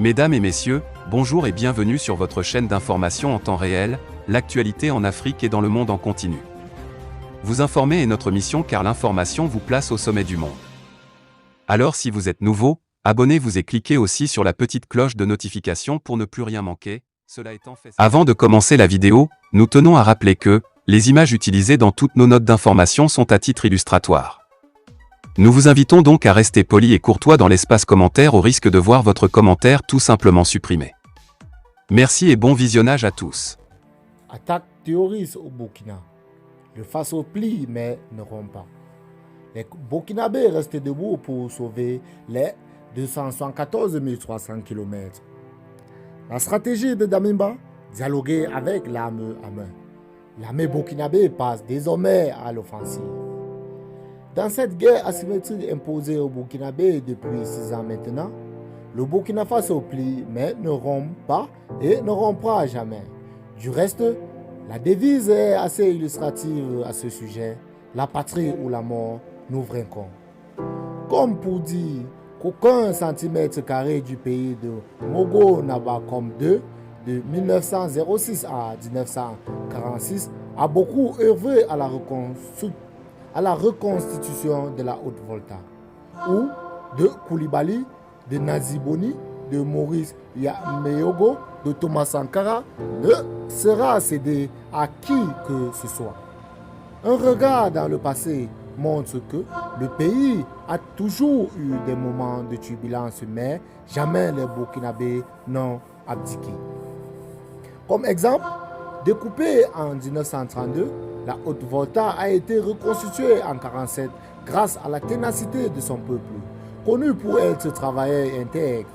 Mesdames et messieurs, bonjour et bienvenue sur votre chaîne d'information en temps réel, l'actualité en Afrique et dans le monde en continu. Vous informer est notre mission car l'information vous place au sommet du monde. Alors si vous êtes nouveau, abonnez-vous et cliquez aussi sur la petite cloche de notification pour ne plus rien manquer. Cela étant fait. Avant de commencer la vidéo, nous tenons à rappeler que les images utilisées dans toutes nos notes d'information sont à titre illustratoire. Nous vous invitons donc à rester poli et courtois dans l'espace commentaire au risque de voir votre commentaire tout simplement supprimé. Merci et bon visionnage à tous. Attaque terroriste au Burkina. Le Faso plie mais ne rompt pas. Les Burkinabés restent debout pour sauver les 274 300 km. La stratégie de Damiba, dialoguer avec l'arme à main. L'armée burkinabé passe désormais à l'offensive. Dans cette guerre asymétrique imposée au Burkinabé depuis 6 ans maintenant, le Burkina Faso plie mais ne rompt pas et ne rompra jamais. Du reste, la devise est assez illustrative à ce sujet. La patrie ou la mort, nous vaincrons. Comme pour dire qu'aucun centimètre carré du pays de Mogo Naba comme de 1906 à 1946 a beaucoup œuvré à la reconstitution de la Haute-Volta, ou de Koulibaly, de Nazi Boni, de Maurice Yameyogo, de Thomas Sankara, ne sera cédé à qui que ce soit. Un regard dans le passé montre que le pays a toujours eu des moments de turbulence, mais jamais les Burkinabés n'ont abdiqué. Comme exemple, découpée en 1932, la Haute-Volta a été reconstituée en 1947 grâce à la ténacité de son peuple, connu pour être travailleur intègre.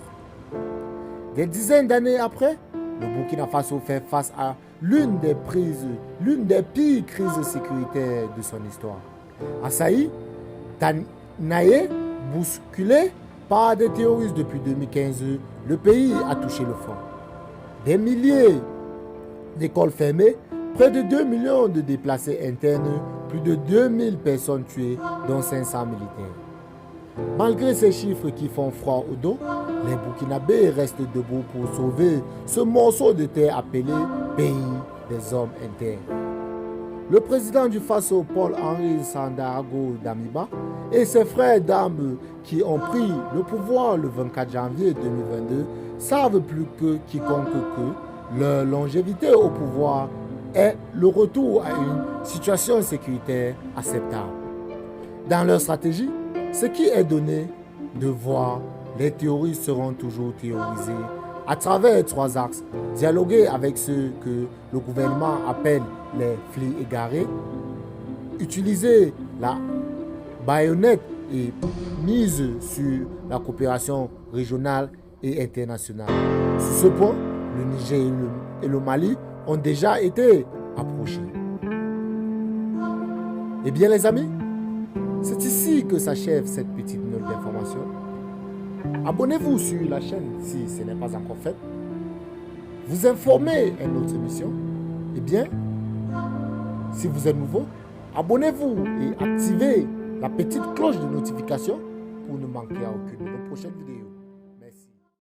Des dizaines d'années après, le Burkina Faso fait face à l'une des pires crises sécuritaires de son histoire. Assailli, Tanaye, bousculé par des terroristes depuis 2015, le pays a touché le fond. Des milliers d'écoles fermées, près de 2 millions de déplacés internes, plus de 2000 personnes tuées, dont 500 militaires. Malgré ces chiffres qui font froid au dos, les Burkinabés restent debout pour sauver ce morceau de terre appelé pays des hommes internes. Le président du Faso, Paul-Henri Sandaogo Damiba, et ses frères d'armes qui ont pris le pouvoir le 24 janvier 2022 savent plus que quiconque que leur longévité au pouvoir est le retour à une situation sécuritaire acceptable. Dans leur stratégie, ce qui est donné de voir, les terroristes seront toujours terrorisés à travers 3 axes. Dialoguer avec ceux que le gouvernement appelle les flics égarés, utiliser la baïonnette et mise sur la coopération régionale et internationale. Sur ce point, le Niger et le Mali ont déjà été approchés. Eh bien les amis, c'est ici que s'achève cette petite note d'information. Abonnez-vous sur la chaîne si ce n'est pas encore fait. Vous informez à notre émission. Eh bien, si vous êtes nouveau, abonnez-vous et activez la petite cloche de notification pour ne manquer à aucune de nos prochaines vidéos.